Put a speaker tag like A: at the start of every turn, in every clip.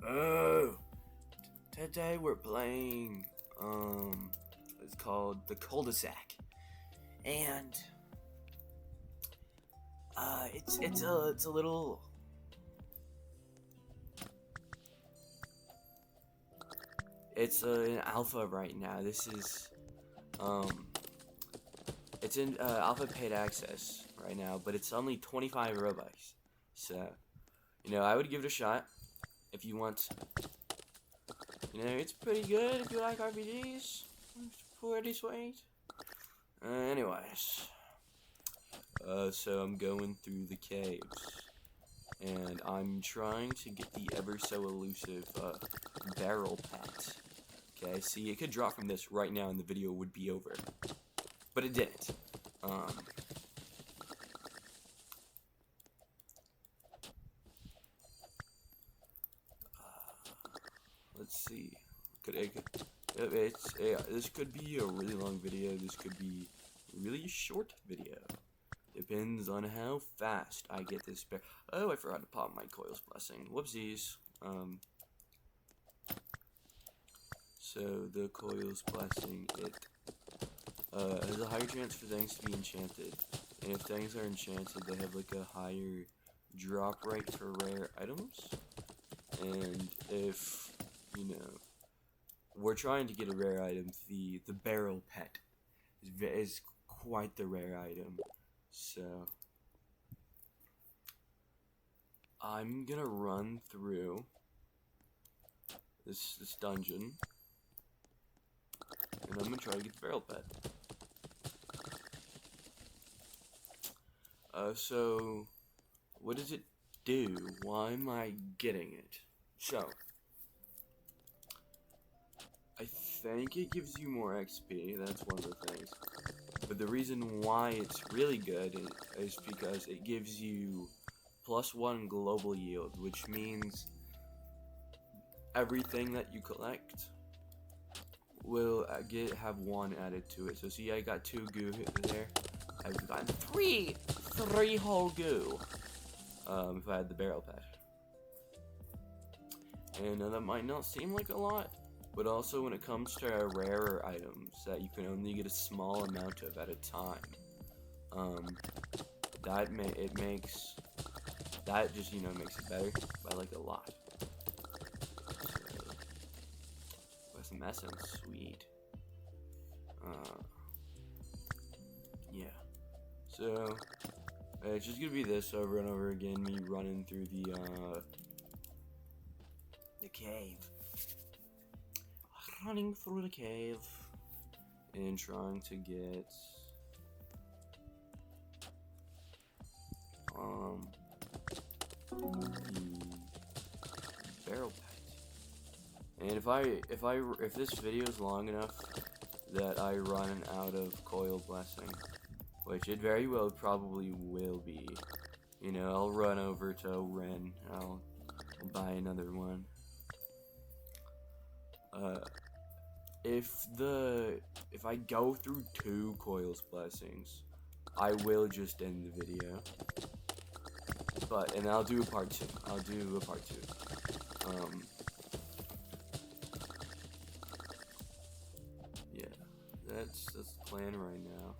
A: Oh, today we're playing, it's called the Culdesac, and, it's a little, it's an alpha right now. This is, it's in, alpha paid access right now, but it's only 25 Robux, so, I would give it a shot, if you want. It's pretty good if you like RPGs. It's pretty sweet. Anyways. So I'm going through the caves. And I'm trying to get the ever so elusive, barrel pet. Okay, see, it could drop from this right now and the video would be over. But it didn't. Let's see. This could be a really long video. This could be a really short video. Depends on how fast I get this bear. Oh, I forgot to pop my coil's blessing. Whoopsies. So the coil's blessing, it has a higher chance for things to be enchanted. And if things are enchanted, they have like a higher drop rate for rare items. And if we're trying to get a rare item, the barrel pet is quite the rare item. So I'm gonna run through this dungeon, and I'm gonna try to get the barrel pet. So what does it do? Why am I getting it? So I think it gives you more XP, that's one of the things. But the reason why it's really good is because it gives you +1 global yield, which means everything that you collect will have 1 added to it. So see, I got 2 goo there. I've gotten 3 whole goo, if I had the barrel pet. And that might not seem like a lot, but also when it comes to rarer items that you can only get a small amount of at a time, that makes it better by like a lot. So, with some essence, sweet. Yeah. So it's just gonna be this over and over again, me running through the cave. Running through the cave and trying to get the barrel pet. And if this video is long enough that I run out of coil blessing, which it very well probably will be, I'll run over to Ren. I'll buy another one. If I go through 2 coil's blessings, I will just end the video. And I'll do a part 2. Yeah, that's the plan right now.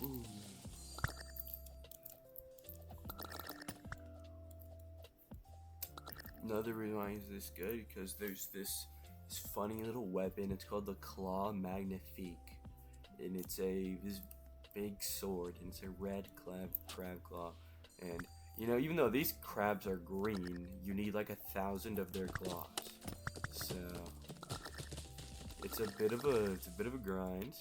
A: Ooh. Another reason why is this good, because there's this funny little weapon. It's called the Claw Magnifique, and it's this big sword, and it's a red crab claw. And even though these crabs are green, you need like 1,000 of their claws. So it's a bit of a grind.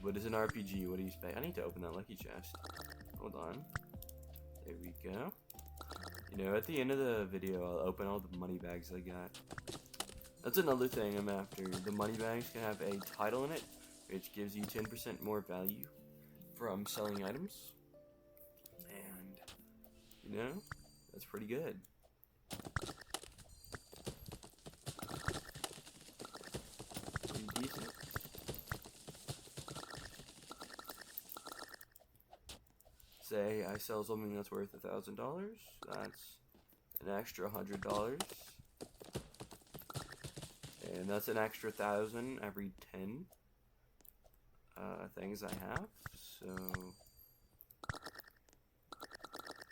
A: But it's an RPG, what do you expect? I need to open that lucky chest. Hold on. There we go. At the end of the video, I'll open all the money bags I got. That's another thing I'm after. The money bags can have a title in it, which gives you 10% more value from selling items. And, that's pretty good. I sell something that's worth $1,000, that's an extra $100. And that's an extra 1,000 every 10 things I have. So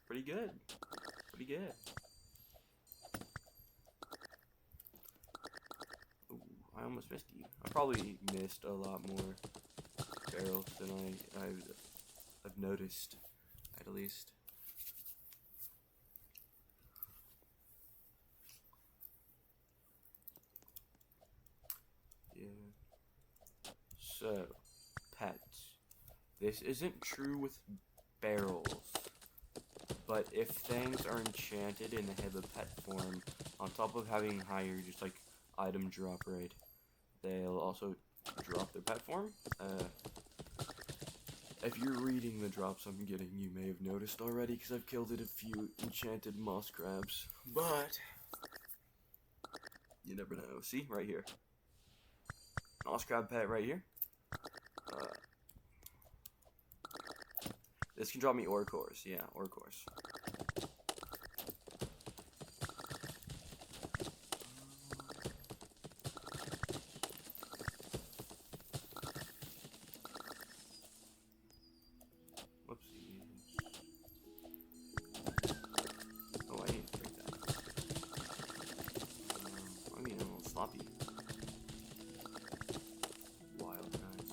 A: pretty good. Pretty good. Ooh, I almost missed you. I probably missed a lot more barrels than I've noticed, at least. Yeah. So, pets. This isn't true with barrels, but if things are enchanted and they have a pet form, on top of having higher just like item drop rate, they'll also drop their pet form. If you're reading the drops I'm getting, you may have noticed already because I've killed a few enchanted moss crabs, but you never know. See, right here. Moss crab pet right here. This can drop me ore cores. Yeah, ore cores. Whoopsies. Oh, I need to break that. I'm getting a little sloppy. Wild times.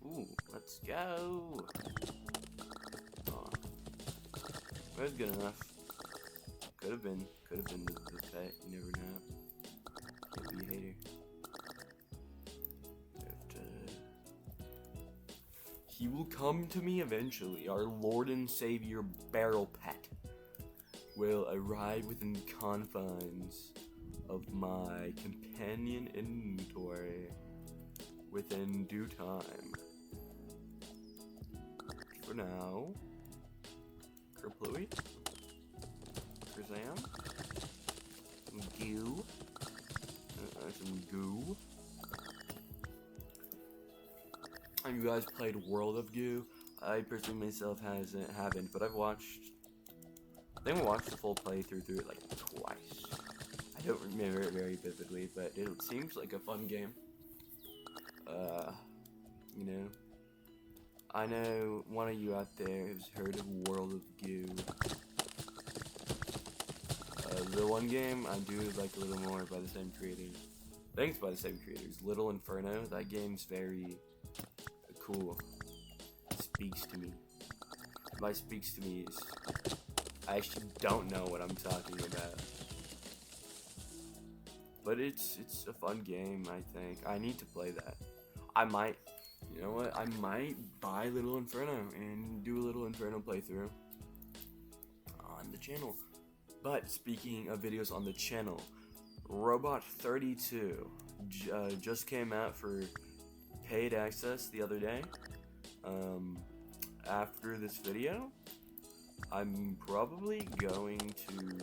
A: Ooh, let's go. Oh, that was good enough. Could have been the pet. You never know. Can't be a hater. He will come to me eventually. Our Lord and Savior Barrel Pet will arrive within the confines of my companion inventory within due time. For now, Kerplooey, Kazam, some goo, some goo. Have you guys played World of Goo? I personally myself haven't, but I think I watched the full playthrough through it like twice. I don't remember it very vividly, but it seems like a fun game. You know, I know one of you out there has heard of World of Goo. The one game I do like a little more by the same creators. I think it's by the same creators. Little Inferno. That game's very cool. It speaks to me. By speaks to me is I actually don't know what I'm talking about. But it's a fun game, I think. I need to play that. You know what? I might buy Little Inferno and do a Little Inferno playthrough on the channel. But speaking of videos on the channel, Robot 32 just came out for paid access the other day. After this video, I'm probably going to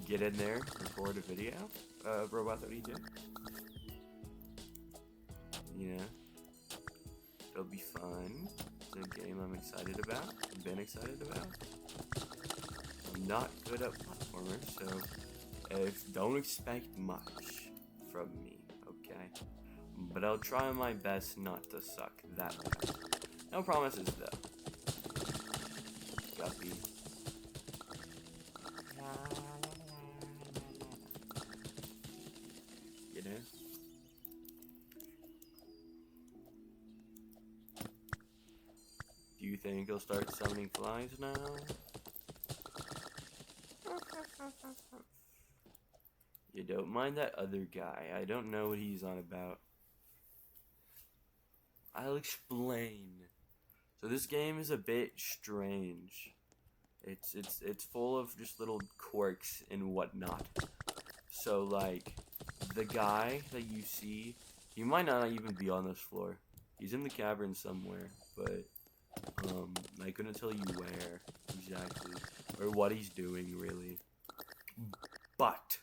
A: get in there, record a video of Robot 32. You know, it'll be fun. It's a game I'm excited about, been excited about. I'm not good at platformers, so don't expect much from me, okay? But I'll try my best not to suck that bad. No promises, though. Guppy. You know? Do you think he'll start summoning flies now? You don't mind that other guy. I don't know what he's on about. I'll explain. So this game is a bit strange. It's full of just little quirks and whatnot. So like the guy that you see, he might not even be on this floor. He's in the cavern somewhere, but I couldn't tell you where exactly or what he's doing really. But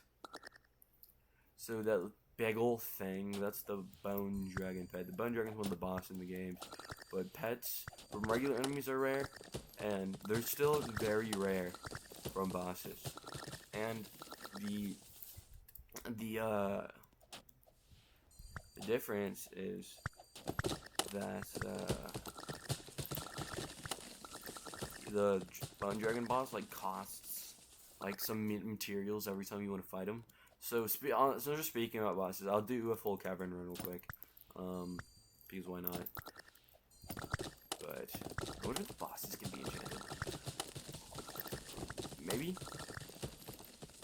A: so that big ol' thing. That's the bone dragon pet. The bone dragon is one of the bosses in the game. But pets from regular enemies are rare, and they're still very rare from bosses. And the difference is that the bone dragon boss like costs like some materials every time you want to fight him. So just speaking about bosses, I'll do a full cavern run real quick, because why not? But I wonder if the bosses can be enchanted. Maybe.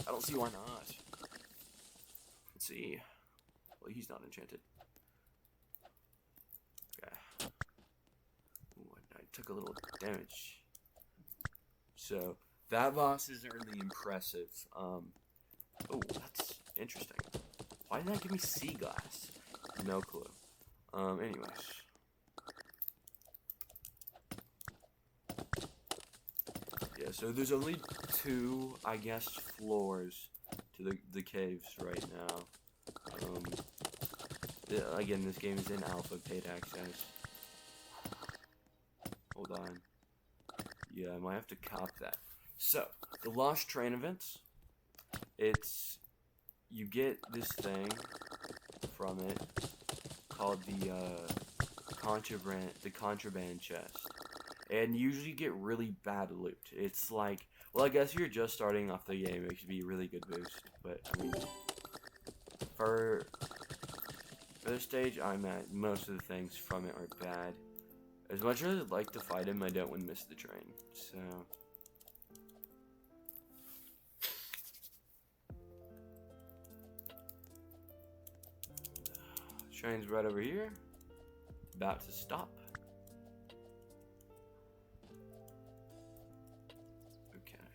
A: I don't see why not. Let's see. Well, he's not enchanted. Okay. Ooh, I took a little damage. So that boss isn't really impressive. Oh, that's interesting. Why did that give me sea glass? No clue. Anyways. Yeah, so there's only 2, I guess, floors to the caves right now. Again, this game is in alpha, paid access. Hold on. Yeah, I might have to cop that. So, the Lost Train events. You get this thing from it called the contraband chest. And you usually get really bad loot. It's like, well, I guess if you're just starting off the game, it should be a really good boost. But, I mean, for this stage I'm at, most of the things from it are bad. As much as I'd like to fight him, I don't want to miss the train. So... train's right over here. About to stop. Okay.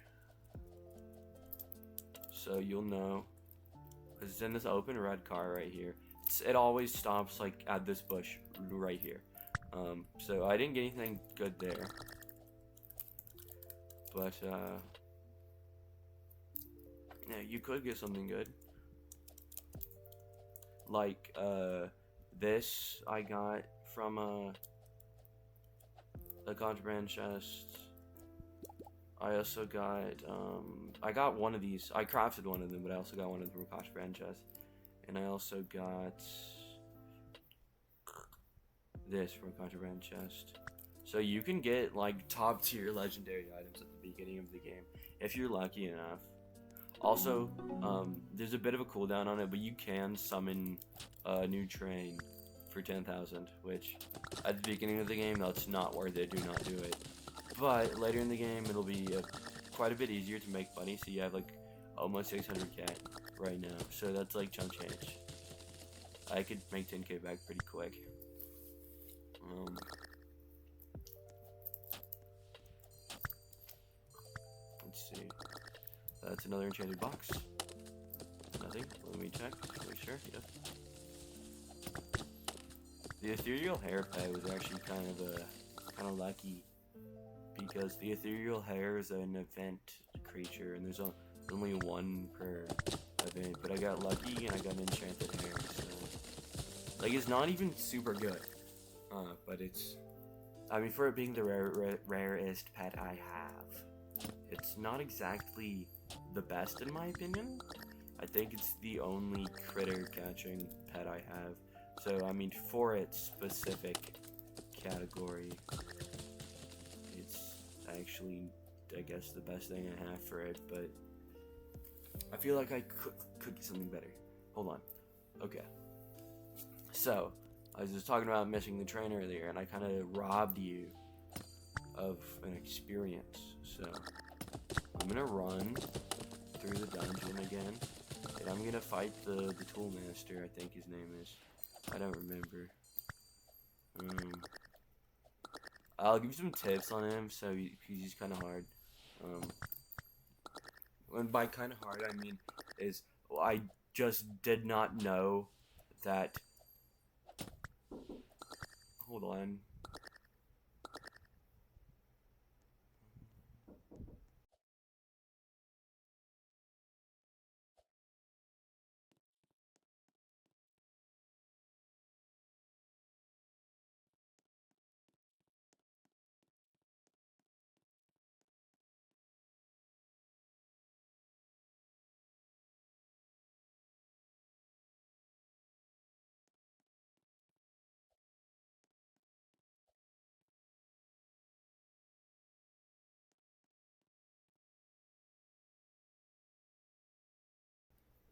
A: So you'll know, because it's in this open red car right here. It always stops like at this bush right here. So I didn't get anything good there. But yeah, you could get something good. Like this I got from the contraband chest. I also got I got one of these. I crafted one of them, but I also got one of them from contraband chest. And I also got this from contraband chest. So you can get like top tier legendary items at the beginning of the game if you're lucky enough. Also, there's a bit of a cooldown on it, but you can summon a new train for 10,000, which at the beginning of the game, that's not worth it. Do not do it. But later in the game, it'll be quite a bit easier to make money. So you have like almost 600k right now. So that's like chump change. I could make 10k back pretty quick. Let's see. That's another enchanted box. Nothing. Let me check. Make sure. Yep. The ethereal hair pet was actually kind of lucky, because the ethereal hair is an event creature, and there's only one per event. But I got lucky and I got an enchanted hair. So like it's not even super good, but it's. I mean, for it being the rarest pet I have, it's not exactly the best in my opinion. I think it's the only critter catching pet I have. So I mean, for its specific category, it's actually, I guess, the best thing I have for it. But I feel like I could get something better. Hold on. Okay. So I was just talking about missing the train earlier, and I kind of robbed you of an experience. So I'm gonna run through the dungeon again, and I'm gonna fight the tool master. I think his name is. I don't remember. I'll give you some tips on him. So he's kind of hard. And by kind of hard, I mean is I just did not know that. Hold on.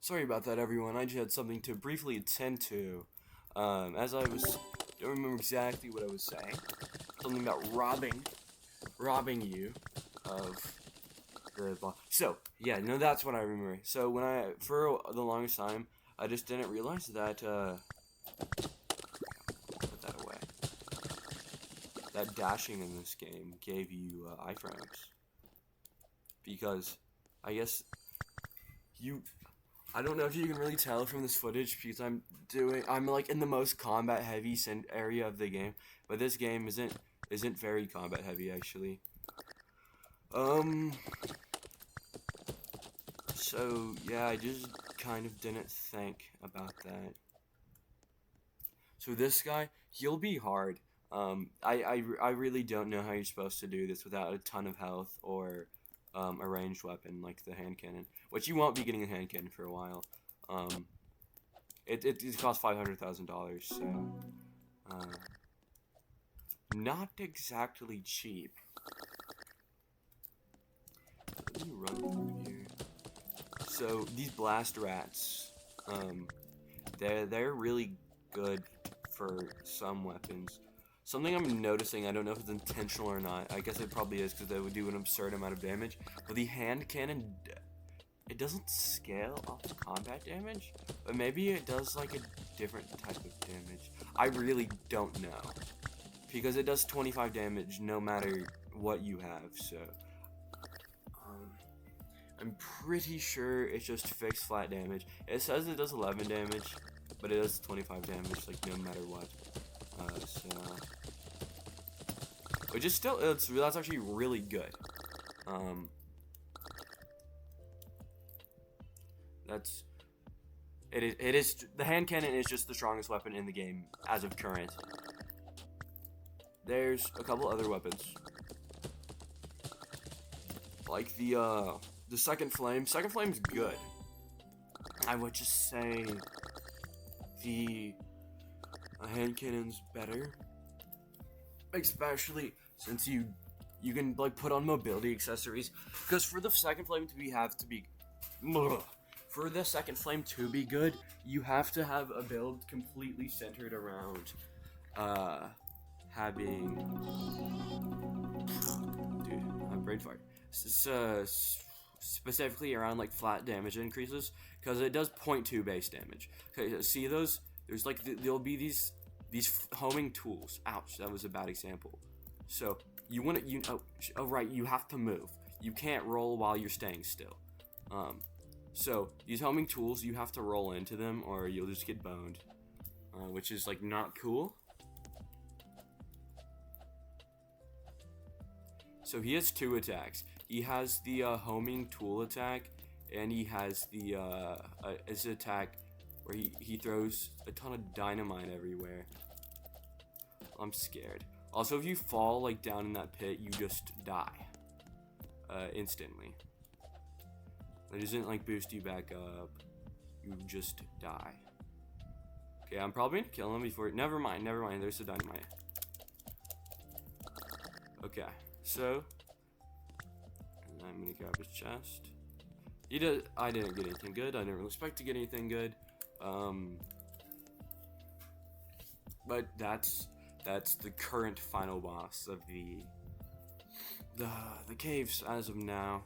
A: Sorry about that, everyone. I just had something to briefly attend to. As I was, don't remember exactly what I was saying. Something about robbing you of the ball. So yeah, no, that's what I remember. So for the longest time, I just didn't realize that. Put that away. That dashing in this game gave you iframes, because I guess I don't know if you can really tell from this footage, because I'm like in the most combat heavy area of the game, but this game isn't very combat heavy actually. So yeah, I just kind of didn't think about that. So this guy, he'll be hard. I really don't know how you're supposed to do this without a ton of health or a ranged weapon like the hand cannon, which you won't be getting a hand cannon for a while. It costs $500,000, so not exactly cheap. Let me run through here. So these blast rats, they're really good for some weapons. Something I'm noticing, I don't know if it's intentional or not. I guess it probably is, because they would do an absurd amount of damage. But the hand cannon, it doesn't scale off the combat damage, but maybe it does like a different type of damage. I really don't know, because it does 25 damage no matter what you have. So I'm pretty sure it's just fixed flat damage. It says it does 11 damage, but it does 25 damage like no matter what. Which is still, that's actually really good. It is the hand cannon is just the strongest weapon in the game as of current. There's a couple other weapons, like the second flame. Second flame's good. I would just say the hand cannon's better, especially since you can like put on mobility accessories. Because for the second flame to be good, you have to have a build completely centered around having, dude, I'm brain fart. Specifically around like flat damage increases, because it does 0.2 base damage. Okay, see those? There's like there'll be these homing tools. Ouch, that was a bad example. So you want to right, you have to move. You can't roll while you're staying still. So these homing tools, you have to roll into them or you'll just get boned, which is like not cool. So he has two attacks. He has the homing tool attack, and he has the his attack where he throws a ton of dynamite everywhere. I'm scared. Also, if you fall like down in that pit, you just die instantly. It doesn't like boost you back up. You just die. Okay, I'm probably gonna kill him before. Never mind. There's the dynamite. Okay, so I'm gonna grab his chest. I didn't get anything good. I didn't really expect to get anything good. But that's the current final boss of the caves as of now.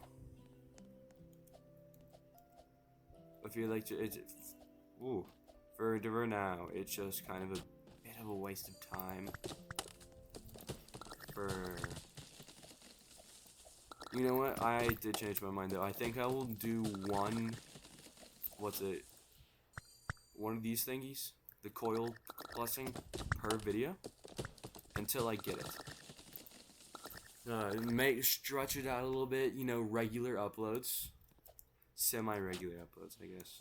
A: I feel like for now, it's just kind of a bit of a waste of time. You know what? I did change my mind though. I think I will do one of these thingies, the coil blessing, per video until I get it. Stretch it out a little bit, you know, regular uploads. Semi-regular uploads, I guess.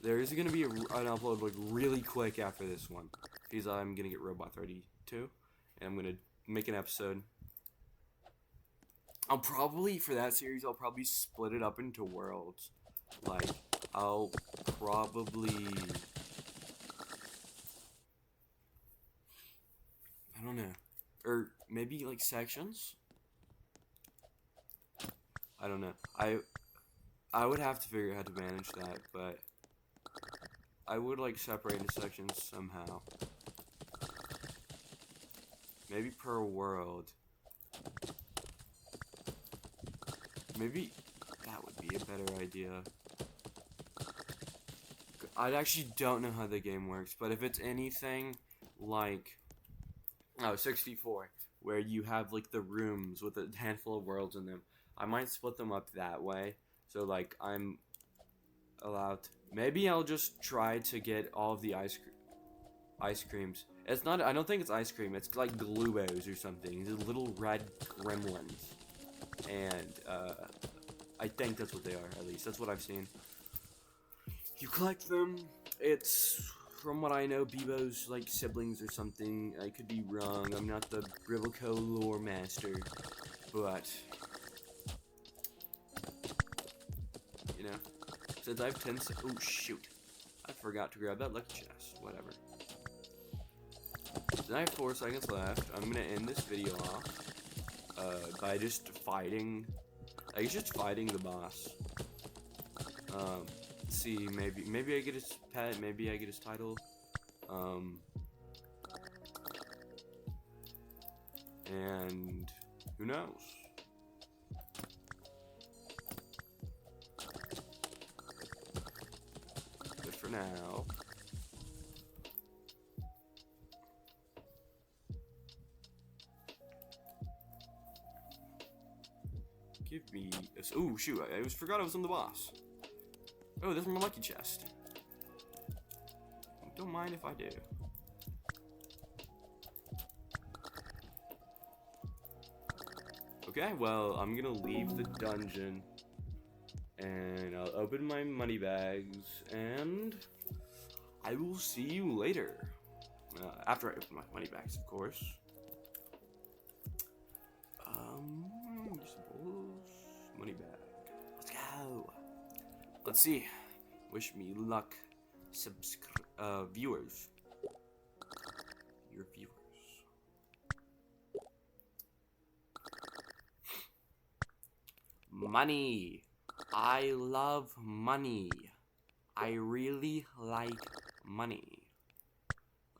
A: There is gonna be an upload like really quick after this one, because I'm gonna get Robot 32, and I'm gonna make an episode. For that series, I'll probably split it up into worlds. Like, I'll probably, I don't know, or maybe like sections. I don't know. I would have to figure out how to manage that, but I would like separate into sections somehow. Maybe per world. Maybe that would be a better idea. I actually don't know how the game works, but if it's anything like 64, where you have like the rooms with a handful of worlds in them, I might split them up that way. So like I'm allowed to, maybe I'll just try to get all of the ice creams. It's not, I don't think it's ice cream, it's like Glubos or something. These little red gremlins. And I think that's what they are, at least that's what I've seen. You collect them. It's, from what I know, Bebo's like siblings or something. I could be wrong. I'm not the Brivico lore master, but you know, since I have 10. Oh shoot! I forgot to grab that lucky chest. Whatever. Then I have 4 seconds left. I'm gonna end this video off by just fighting. Like just fighting the boss. See, maybe I get his pet, maybe I get his title, and who knows? But for now, give me this. Oh shoot! I forgot I was on the boss. Oh, this is my lucky chest. Don't mind if I do. Okay, well, I'm gonna leave the dungeon. And I'll open my money bags. And I will see you later. After I open my money bags, of course. Money bag. Let's go. Let's see. Wish me luck, viewers. Your viewers. Money. I love money. I really like money.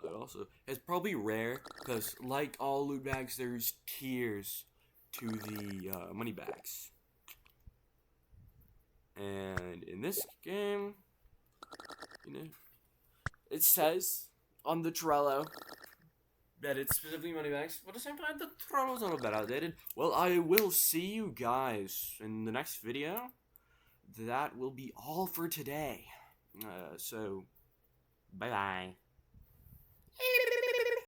A: But also, it's probably rare because, like all loot bags, there's tiers to the money bags. And in this game, you know, it says on the Trello that it's specifically money bags, but at the same time, the Trello's a little bit outdated. Well, I will see you guys in the next video. That will be all for today. So, bye-bye.